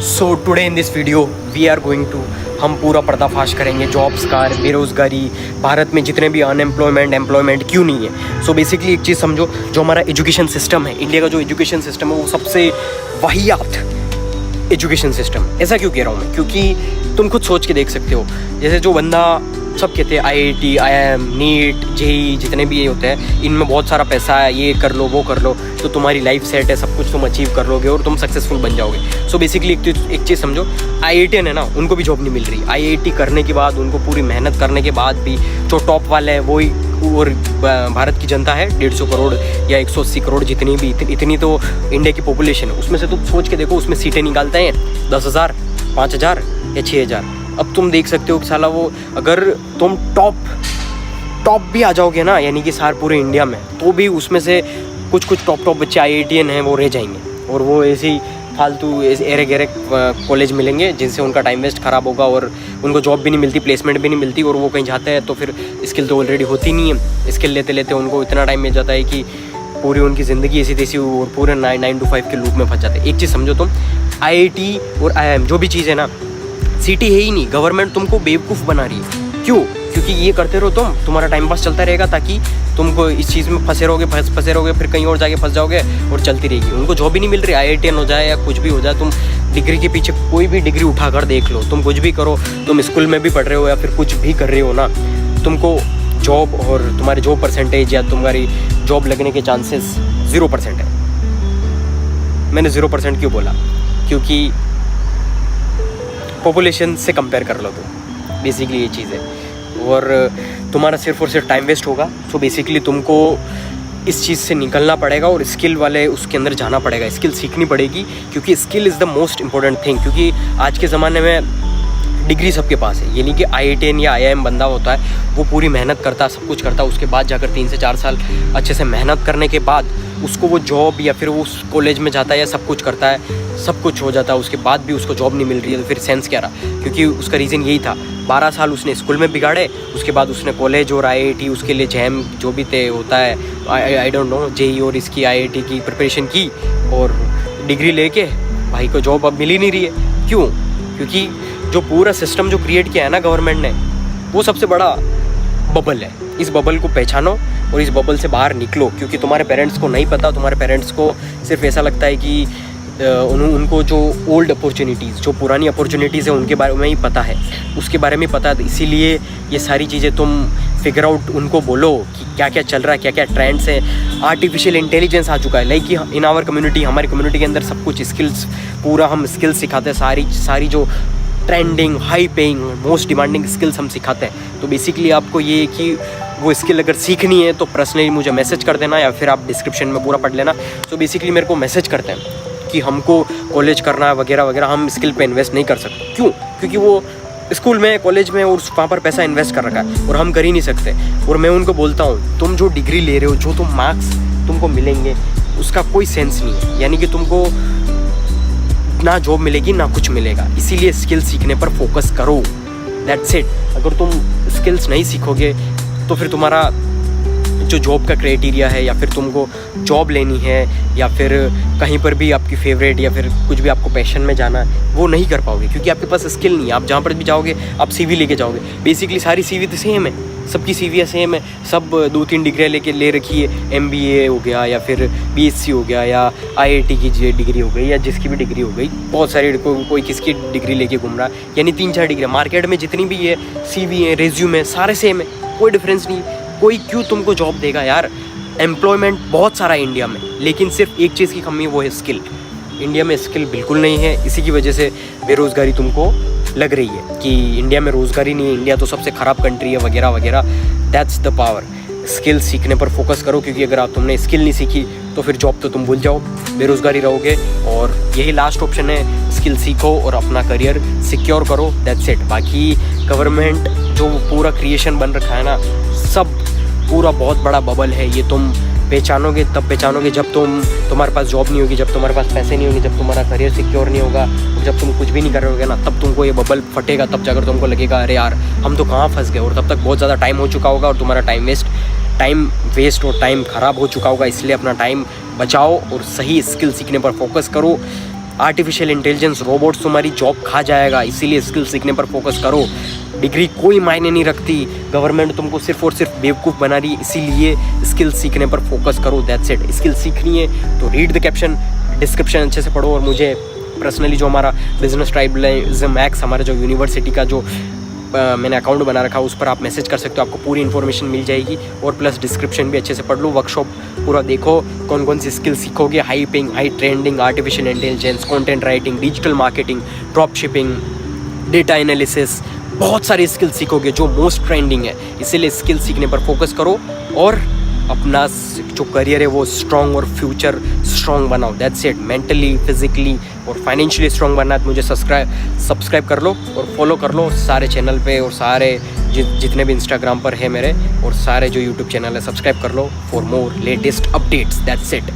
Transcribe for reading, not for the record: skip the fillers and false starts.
So today in this video we are going to हम पूरा पर्दाफाश करेंगे जॉब्स का, बेरोज़गारी, भारत में जितने भी एम्प्लॉयमेंट क्यों नहीं है। सो बेसिकली एक चीज़ समझो, जो हमारा एजुकेशन सिस्टम है, इंडिया का जो एजुकेशन सिस्टम है वो सबसे वाहियात एजुकेशन सिस्टम। ऐसा क्यों कह रहा हूँ मैं? क्योंकि तुम खुद सोच के देख सकते हो, जैसे जो बंदा सब कहते हैं IIT, IIM, नीट, JEE जितने भी ये होते हैं, इनमें बहुत सारा पैसा है, ये कर लो वो कर लो तो तुम्हारी लाइफ सेट है, सब कुछ तुम अचीव कर लोगे और तुम सक्सेसफुल बन जाओगे। सो बेसिकली एक चीज़ समझो, IITian है ना, उनको भी जॉब नहीं मिल रही। IIT करने के बाद, उनको पूरी मेहनत करने के बाद भी जो टॉप वाले हैं वही, और भारत की जनता है 150 करोड़ या 180 करोड़, जितनी भी इतनी तो इंडिया की पॉपुलेशन है, उसमें से तुम सोच के देखो, उसमें सीटें निकालते हैं 10,000, 5,000 या 6,000। अब तुम देख सकते हो कि साला वो, अगर तुम टॉप भी आ जाओगे ना, यानी कि सार पूरे इंडिया में, तो भी उसमें से कुछ टॉप बच्चे IITian हैं वो रह जाएंगे, और वो ऐसे ही फालतू एरे गहरे कॉलेज मिलेंगे जिनसे उनका टाइम वेस्ट ख़राब होगा और उनको जॉब भी नहीं मिलती, प्लेसमेंट भी नहीं मिलती, और वो कहीं जाते हैं तो फिर स्किल तो ऑलरेडी होती नहीं है। स्किल लेते लेते उनको इतना टाइम मिल जाता है कि पूरी उनकी ज़िंदगी ऐसी तैसी और पूरे 9 to 5 के लूप में फंस जाते हैं। एक चीज़ समझो तुम, IIT और IIM जो भी चीज़ है ना, सिटी है ही नहीं, गवर्नमेंट तुमको बेवकूफ़ बना रही है। क्यों? क्योंकि ये करते रहो तुम्हारा टाइम पास चलता रहेगा, ताकि तुमको इस चीज़ में फंसे रहोगे, फिर कहीं और जाके फंस जाओगे और चलती रहेगी। उनको जॉब ही नहीं मिल रही, IITian हो जाए या कुछ भी हो जाए, तुम डिग्री के पीछे कोई भी डिग्री उठाकर देख लो, तुम कुछ भी करो, तुम स्कूल में भी पढ़ रहे हो या फिर कुछ भी कर रहे हो ना, तुमको जॉब और तुम्हारे जॉब परसेंटेज या तुम्हारी जॉब लगने के चांसेस 0% है। मैंने 0% क्यों बोला? क्योंकि पॉपुलेशन से कंपेयर कर लो तो बेसिकली ये चीज़ है, और तुम्हारा सिर्फ और सिर्फ टाइम वेस्ट होगा। सो बेसिकली तुमको इस चीज़ से निकलना पड़ेगा और स्किल वाले उसके अंदर जाना पड़ेगा, स्किल सीखनी पड़ेगी, क्योंकि skill is the most important thing. क्योंकि आज के ज़माने में डिग्री सबके पास है, यानी कि IITian या IIM बंदा होता है, वो पूरी मेहनत करता है, सब कुछ करता है, उसके बाद जाकर 3 से 4 साल अच्छे से मेहनत करने के बाद उसको वो जॉब या फिर वो उस कॉलेज में जाता है या सब कुछ करता है, सब कुछ हो जाता है, उसके बाद भी उसको जॉब नहीं मिल रही है, तो फिर सेंस क्या रहा? क्योंकि उसका रीज़न यही था, 12 साल उसने स्कूल में बिगाड़े, उसके बाद उसने कॉलेज और IIT उसके लिए जैम जो भी तय होता है, आई डोंट नो, JEE और इसकी IIT की प्रिपरेशन की, और डिग्री लेके भाई को जॉब अब मिल ही नहीं रही है। क्यों? क्योंकि जो पूरा सिस्टम जो क्रिएट किया है ना गवर्नमेंट ने, वो सबसे बड़ा बबल है। इस बबल को पहचानो और इस बबल से बाहर निकलो, क्योंकि तुम्हारे पेरेंट्स को नहीं पता, तुम्हारे पेरेंट्स को सिर्फ ऐसा लगता है कि उनको जो ओल्ड अपॉर्चुनिटीज़, जो पुरानी अपॉर्चुनिटीज़ है उनके बारे में ही पता है, उसके बारे में पता है, इसीलिए ये सारी चीज़ें तुम फिगर आउट उनको बोलो कि क्या क्या चल रहा है, क्या क्या ट्रेंड्स हैं। आर्टिफिशियल इंटेलिजेंस आ चुका है, लाइक इन आवर कम्युनिटी, हमारी कम्युनिटी के अंदर सब कुछ स्किल्स, पूरा हम स्किल्स सिखाते हैं, सारी जो trending, high paying, most demanding skills हम सिखाते हैं। तो बेसिकली आपको ये है कि वो स्किल अगर सीखनी है तो पर्सनली मुझे मैसेज कर देना, या फिर आप डिस्क्रिप्शन में पूरा पढ़ लेना। तो बेसिकली मेरे को मैसेज करते हैं कि हमको कॉलेज करना है वगैरह वगैरह, हम स्किल पे इन्वेस्ट नहीं कर सकते। क्यों? क्योंकि वो स्कूल में, कॉलेज में और वहाँ पर पैसा इन्वेस्ट कर रखा है और हम कर ही नहीं सकते। और मैं उनको बोलता हूँ, तुम जो डिग्री ले रहे हो, जो तुम मार्क्स तुमको मिलेंगे, उसका कोई सेंस नहीं है, यानी कि तुमको ना जॉब मिलेगी ना कुछ मिलेगा। इसीलिए स्किल सीखने पर फोकस करो, दैट्स इट। अगर तुम स्किल्स नहीं सीखोगे तो फिर तुम्हारा जो जॉब का क्राइटेरिया है, या फिर तुमको जॉब लेनी है, या फिर कहीं पर भी आपकी फेवरेट या फिर कुछ भी आपको पैशन में जाना है, वो नहीं कर पाओगे, क्योंकि आपके पास स्किल नहीं है। आप जहाँ पर भी जाओगे आप CV लेके जाओगे, बेसिकली सारी CV तो सेम है, सबकी CV सेम है, सब 2-3 डिग्री ले रखी है, MBA हो गया या फिर BSc हो गया या IIT की डिग्री हो गई या जिसकी भी डिग्री हो गई, बहुत सारी कोई किसकी डिग्री लेके घूम रहा है, यानी 3-4 डिग्री। मार्केट में जितनी भी है CV है, रेज्यूम है, सारे सेम है, कोई डिफरेंस नहीं। कोई क्यों तुमको जॉब देगा यार? एम्प्लॉयमेंट बहुत सारा है इंडिया में, लेकिन सिर्फ एक चीज़ की कमी है, वो है स्किल। इंडिया में स्किल बिल्कुल नहीं है, इसी की वजह से बेरोज़गारी तुमको लग रही है कि इंडिया में रोज़गारी नहीं है, इंडिया तो सबसे ख़राब कंट्री है वगैरह वगैरह। That's the power. स्किल सीखने पर फोकस करो, क्योंकि अगर तुमने स्किल नहीं सीखी तो फिर जॉब तो तुम भूल जाओ, बेरोज़गारी रहोगे, और यही लास्ट ऑप्शन है। स्किल सीखो और अपना करियर सिक्योर करो, दैट्स इट। बाकी गवर्नमेंट जो पूरा क्रिएशन बन रखा है ना, सब पूरा बहुत बड़ा बबल है। ये तुम पहचानोगे तब पहचानोगे जब तुम्हारे पास जॉब नहीं होगी, जब तुम्हारे पास पैसे नहीं होंगे, जब तुम्हारा करियर सिक्योर नहीं होगा, जब तुम कुछ भी नहीं कर रहे होगे ना, तब तुमको ये बबल फटेगा, तब जाकर तुमको लगेगा अरे यार हम तो कहाँ फंस गए। और तब तक बहुत ज़्यादा टाइम हो चुका होगा और तुम्हारा टाइम वेस्ट और टाइम ख़राब हो चुका होगा। इसलिए अपना टाइम बचाओ और सही स्किल सीखने पर फोकस करो। आर्टिफिशियल इंटेलिजेंस, रोबोट्स तुम्हारी जॉब खा जाएगा, इसीलिए स्किल सीखने पर फोकस करो। डिग्री कोई मायने नहीं रखती, गवर्नमेंट तुमको सिर्फ और सिर्फ बेवकूफ़ बना रही है, इसीलिए स्किल सीखने पर फोकस करो। That's it. स्किल सीखनी है तो रीड द कैप्शन, डिस्क्रिप्शन अच्छे से पढ़ो, और मुझे पर्सनली जो हमारा बिजनेस ट्राइबलिज्म एक्स, हमारा जो यूनिवर्सिटी का जो मैंने अकाउंट बना रखा है, उस पर आप मैसेज कर सकते हो, आपको पूरी इन्फॉर्मेशन मिल जाएगी। और प्लस डिस्क्रिप्शन भी अच्छे से पढ़ लो, वर्कशॉप पूरा देखो, कौन कौन सी स्किल सीखोगे, high paying, high trending, artificial intelligence, content writing, digital marketing, drop shipping, data analysis, बहुत सारी स्किल सीखोगे जो मोस्ट ट्रेंडिंग है। इसीलिए स्किल सीखने पर फोकस करो और अपना जो करियर है वो स्ट्रॉन्ग और फ्यूचर स्ट्रॉन्ग बनाओ। That's it. मेंटली, फिजिकली और फाइनेंशियली स्ट्रॉन्ग बनना है तो मुझे सब्सक्राइब कर लो और फॉलो कर लो सारे चैनल पे, और सारे जितने भी इंस्टाग्राम पर है मेरे, और सारे जो यूट्यूब चैनल है सब्सक्राइब कर लो for more latest updates. That's it.